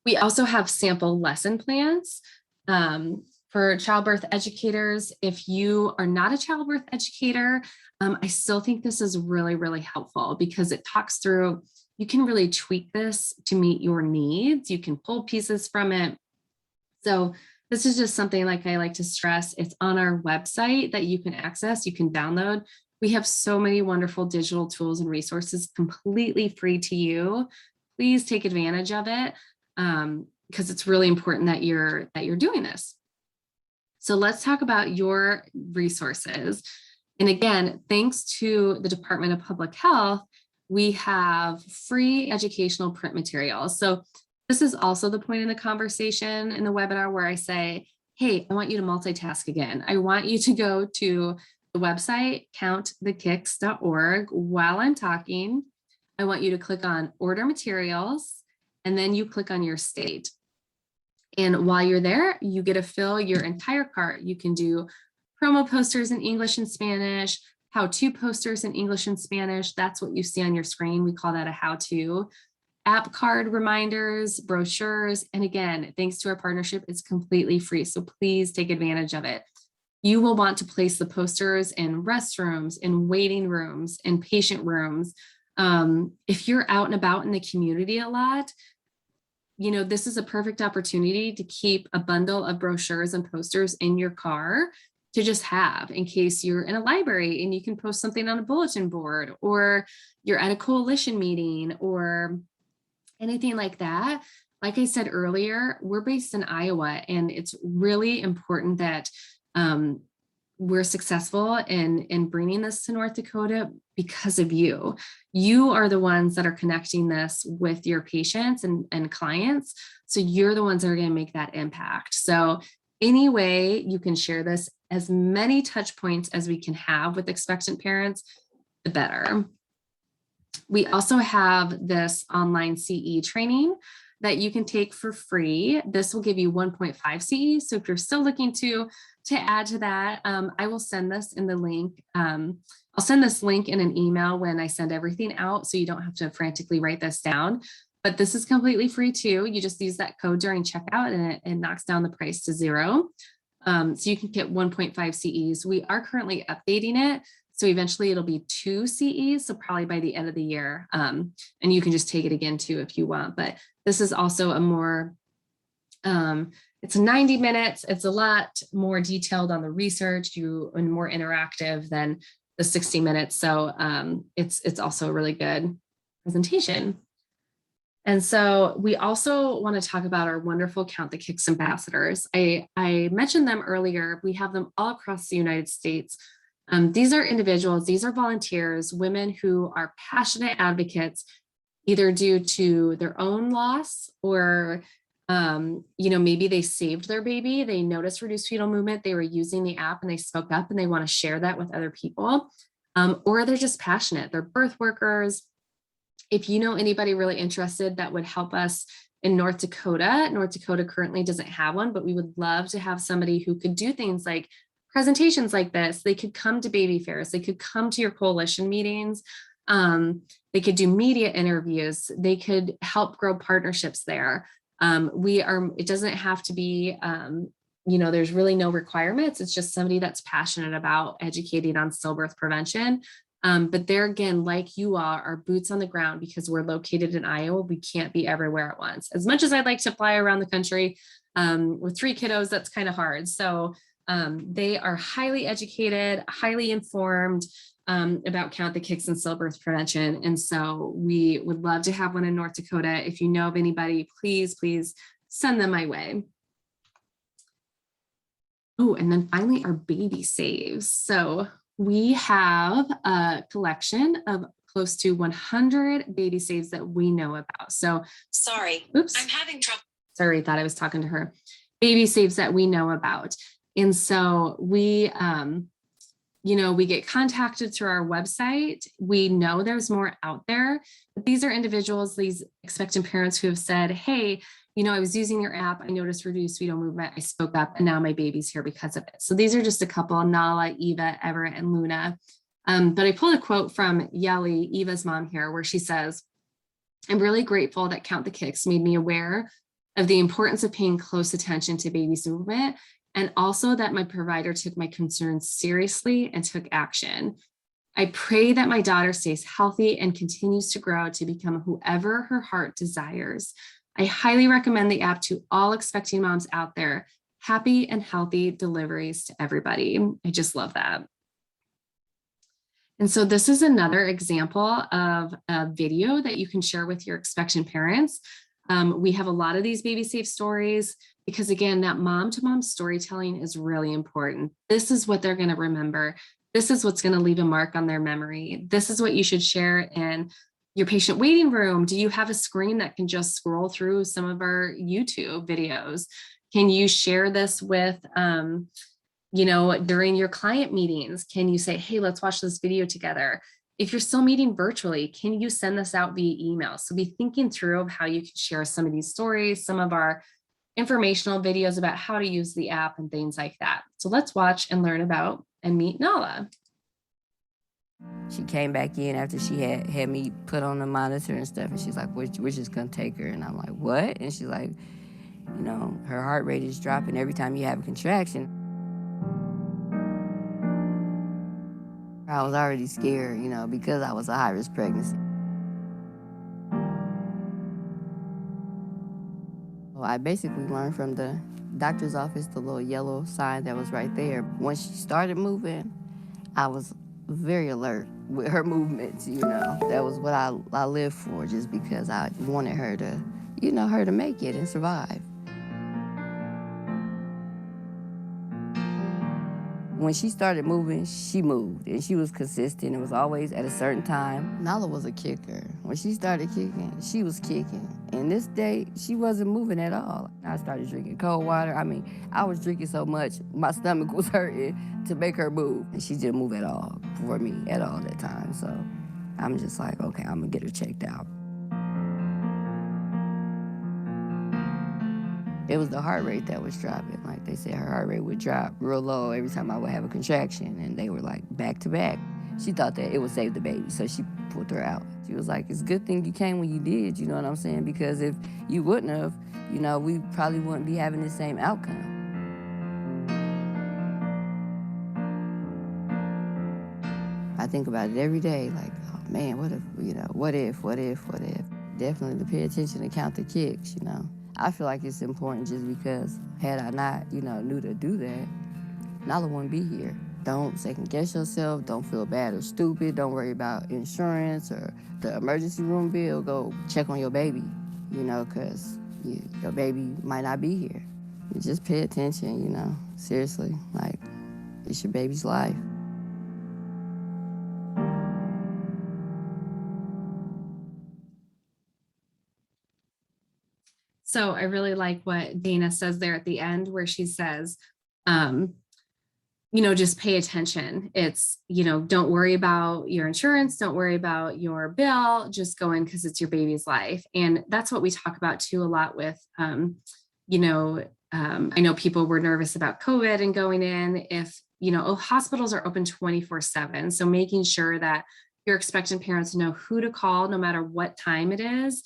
We also have sample lesson plans. For childbirth educators, if you are not a childbirth educator, I still think this is really, really helpful because it talks through, you can really tweak this to meet your needs. You can pull pieces from it. So this is just something like I like to stress. It's on our website that you can access, you can download. We have so many wonderful digital tools and resources completely free to you. Please take advantage of it because it's really important that you're doing this. So let's talk about your resources. And again, thanks to the Department of Public Health, we have free educational print materials. So this is also the point in the conversation in the webinar where I say, hey, I want you to multitask again. I want you to go to the website, countthe.kicks.org. While I'm talking, I want you to click on order materials, and then you click on your state. And while you're there, you get to fill your entire cart. You can do promo posters in English and Spanish, how-to posters in English and Spanish. That's what you see on your screen. We call that a how-to. App card reminders, brochures. And again, thanks to our partnership, it's completely free. So please take advantage of it. You will want to place the posters in restrooms, in waiting rooms, in patient rooms. If you're out and about in the community a lot, this is a perfect opportunity to keep a bundle of brochures and posters in your car to just have in case you're in a library and you can post something on a bulletin board, or you're at a coalition meeting or anything like that. Like I said earlier, we're based in Iowa, and it's really important that we're successful in bringing this to North Dakota because of you. You are the ones that are connecting this with your patients and clients. So you're the ones that are going to make that impact. So any way you can share this, as many touch points as we can have with expectant parents, the better. We also have this online CE training that you can take for free. This will give you 1.5 CE. So if you're still looking to add to that, I will send this in the link. I'll send this link in an email when I send everything out, so you don't have to frantically write this down. But this is completely free too. You just use that code during checkout and it knocks down the price to 0. So you can get 1.5 CEs. We are currently updating it. So eventually it'll be 2 CEs, so probably by the end of the year. And you can just take it again too if you want. But this is also a more, it's 90 minutes. It's a lot more detailed on the research, and more interactive than the 60 minutes. So it's also a really good presentation. And so we also want to talk about our wonderful Count the Kicks ambassadors. I mentioned them earlier. We have them all across the United States. These are individuals, these are volunteers, women who are passionate advocates, either due to their own loss or, maybe they saved their baby, they noticed reduced fetal movement, they were using the app and they spoke up and they want to share that with other people, or they're just passionate, they're birth workers. If you know anybody really interested that would help us in North Dakota currently doesn't have one, but we would love to have somebody who could do things like presentations like this. They could come to baby fairs. They could come to your coalition meetings. They could do media interviews. They could help grow partnerships there. It doesn't have to be, there's really no requirements. It's just somebody that's passionate about educating on stillbirth prevention. But there again, like you are boots on the ground because we're located in Iowa. We can't be everywhere at once. As much as I'd like to fly around the country with 3 kiddos, that's kind of hard. So they are highly educated, highly informed about Count the Kicks and stillbirth prevention. And so we would love to have one in North Dakota. If you know of anybody, please send them my way. Oh, and then finally our baby saves. So we have a collection of close to 100 baby saves that we know about. So sorry, oops, I'm having trouble. Sorry, thought I was talking to her. Baby saves that we know about. And so we, we get contacted through our website. We know there's more out there, but these are individuals, these expectant parents who have said, hey, I was using your app. I noticed reduced fetal movement. I spoke up and now my baby's here because of it. So these are just a couple, Nala, Eva, Everett, and Luna. But I pulled a quote from Yeli, Eva's mom here, where she says, I'm really grateful that Count the Kicks made me aware of the importance of paying close attention to baby's movement and also that my provider took my concerns seriously and took action. I pray that my daughter stays healthy and continues to grow to become whoever her heart desires. I highly recommend the app to all expecting moms out there. Happy and healthy deliveries to everybody. I just love that. And so this is another example of a video that you can share with your expectant parents. We have a lot of these baby safe stories because, again, that mom-to-mom storytelling is really important. This is what they're going to remember. This is what's going to leave a mark on their memory. This is what you should share in your patient waiting room. Do you have a screen that can just scroll through some of our YouTube videos? Can you share this with, during your client meetings? Can you say, hey, let's watch this video together? If you're still meeting virtually, can you send this out via email? So be thinking through of how you can share some of these stories, some of our informational videos about how to use the app and things like that. So let's watch and learn about and meet Nala. She came back in after she had me put on the monitor and stuff, and she's like, we're just gonna take her. And I'm like, what? And she's like, her heart rate is dropping every time you have a contraction. I was already scared, because I was a high-risk pregnancy. Well, I basically learned from the doctor's office, the little yellow sign that was right there. When she started moving, I was very alert with her movements, That was what I lived for, just because I wanted her to, her to make it and survive. When she started moving, she moved, and she was consistent. It was always at a certain time. Nala was a kicker. When she started kicking, she was kicking. And this day, she wasn't moving at all. I started drinking cold water. I was drinking so much, my stomach was hurting to make her move. And she didn't move at all for me at all that time. So I'm just like, okay, I'm gonna get her checked out. It was the heart rate that was dropping. Like they said, her heart rate would drop real low every time I would have a contraction, and they were like back to back. She thought that it would save the baby, so she pulled her out. She was like, it's a good thing you came when you did, you know what I'm saying? Because if you wouldn't have, we probably wouldn't be having the same outcome. I think about it every day, like, oh man, what if? Definitely to pay attention and count the kicks, I feel like it's important just because had I not, knew to do that, Nala wouldn't be here. Don't second guess yourself. Don't feel bad or stupid. Don't worry about insurance or the emergency room bill. Go check on your baby, because your baby might not be here. You just pay attention, seriously, like it's your baby's life. So I really like what Dana says there at the end, where she says, just pay attention. It's, don't worry about your insurance. Don't worry about your bill. Just go in because it's your baby's life. And that's what we talk about too a lot with, I know people were nervous about COVID and going in if, hospitals are open 24/7. So making sure that your expectant parents know who to call no matter what time it is.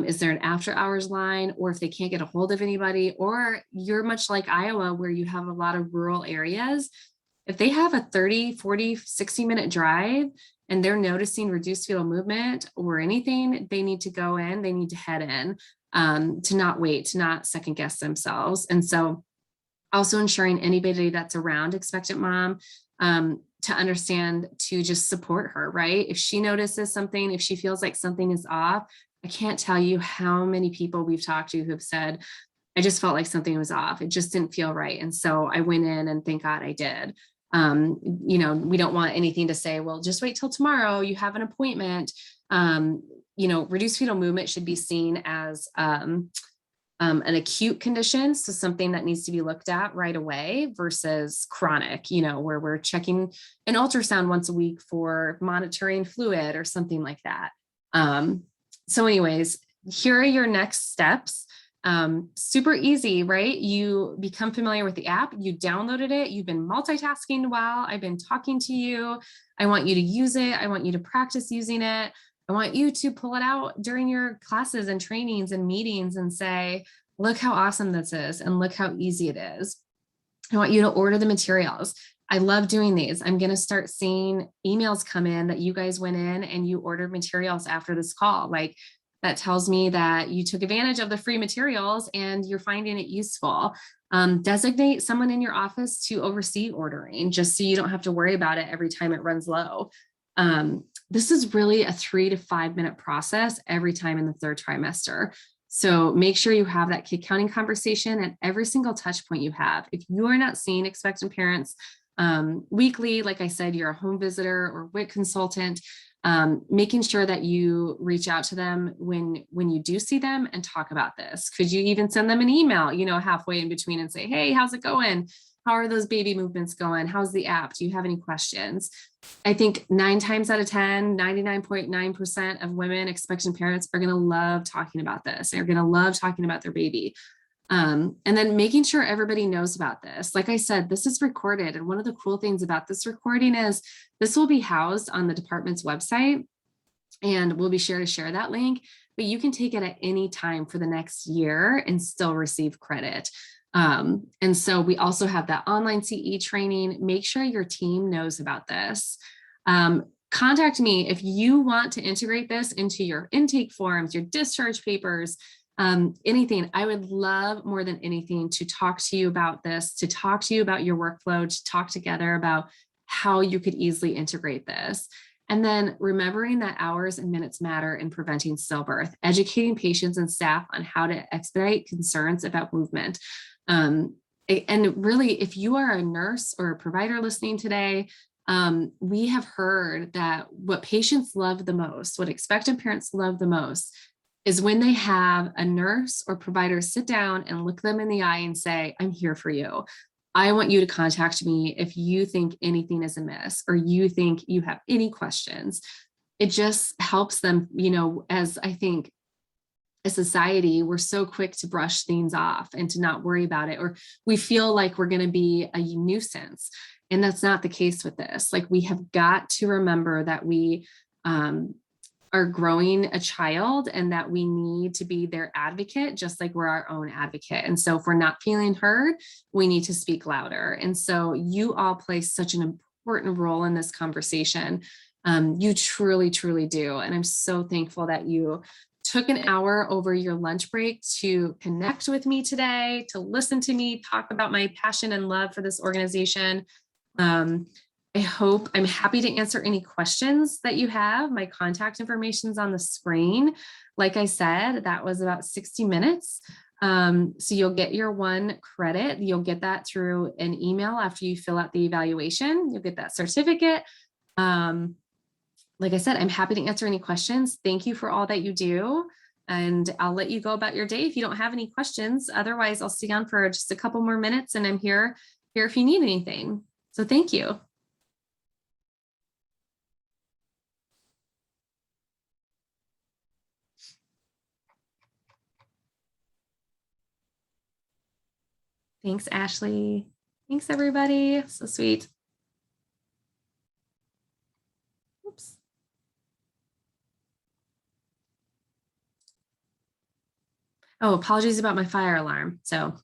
Is there an after hours line, or if they can't get a hold of anybody, or you're much like Iowa where you have a lot of rural areas. If they have a 30, 40, 60-minute drive and they're noticing reduced fetal movement or anything, they need to go in, they need to head in, to not wait, to not second guess themselves. And so also ensuring anybody that's around expectant mom, to understand to just support her, right? If she notices something, if she feels like something is off, I can't tell you how many people we've talked to who've said, I just felt like something was off. It just didn't feel right. And so I went in and thank God I did. We don't want anything to say, well, just wait till tomorrow. You have an appointment. Reduced fetal movement should be seen as an acute condition. So something that needs to be looked at right away versus chronic, where we're checking an ultrasound once a week for monitoring fluid or something like that. So anyways, here are your next steps. Super easy, right? You become familiar with the app, you downloaded it, you've been multitasking while I've been talking to you. I want you to use it. I want you to practice using it. I want you to pull it out during your classes and trainings and meetings and say, look how awesome this is and look how easy it is. I want you to order the materials. I love doing these. I'm going to start seeing emails come in that you guys went in and you ordered materials after this call. Like, that tells me that you took advantage of the free materials and you're finding it useful. Designate someone in your office to oversee ordering, just so you don't have to worry about it every time it runs low. This is really a 3 to 5 minute process every time in the third trimester. So make sure you have that kid counting conversation at every single touch point you have. If you are not seeing expectant parents weekly, like I said, you're a home visitor or WIC consultant, making sure that you reach out to them when you do see them and talk about this. Could you even send them an email, halfway in between and say, hey, how's it going? How are those baby movements going? How's the app? Do you have any questions? I think 9 times out of 10, 99.9% of women, expectant parents, are going to love talking about this. They're going to love talking about their baby. And then making sure everybody knows about this. Like I said, this is recorded. And one of the cool things about this recording is this will be housed on the department's website, and we'll be sure to share that link, but you can take it at any time for the next year and still receive credit. And so we also have that online CE training. Make sure your team knows about this. Contact me if you want to integrate this into your intake forms, your discharge papers, anything. I would love more than anything to talk to you about this, to talk to you about your workflow, to talk together about how you could easily integrate this. And then remembering that hours and minutes matter in preventing stillbirth, educating patients and staff on how to expedite concerns about movement. And really, if you are a nurse or a provider listening today, we have heard that what patients love the most, what expectant parents love the most, is when they have a nurse or provider sit down and look them in the eye and say, I'm here for you. I want you to contact me if you think anything is amiss or you think you have any questions. It just helps them, as I think a society, we're so quick to brush things off and to not worry about it, or we feel like we're going to be a nuisance. And that's not the case with this. Like, we have got to remember that we are growing a child and that we need to be their advocate, just like we're our own advocate. And so if we're not feeling heard, we need to speak louder. And so you all play such an important role in this conversation. You truly, truly do. And I'm so thankful that you took an hour over your lunch break to connect with me today, to listen to me talk about my passion and love for this organization. I'm happy to answer any questions that you have. My contact information is on the screen. Like I said, that was about 60 minutes. So you'll get your 1 credit. You'll get that through an email after you fill out the evaluation. You'll get that certificate. Like I said, I'm happy to answer any questions. Thank you for all that you do. And I'll let you go about your day if you don't have any questions. Otherwise, I'll stay on for just a couple more minutes, and I'm here if you need anything. So thank you. Thanks, Ashley. Thanks, everybody. So sweet. Oops. Oh, apologies about my fire alarm. So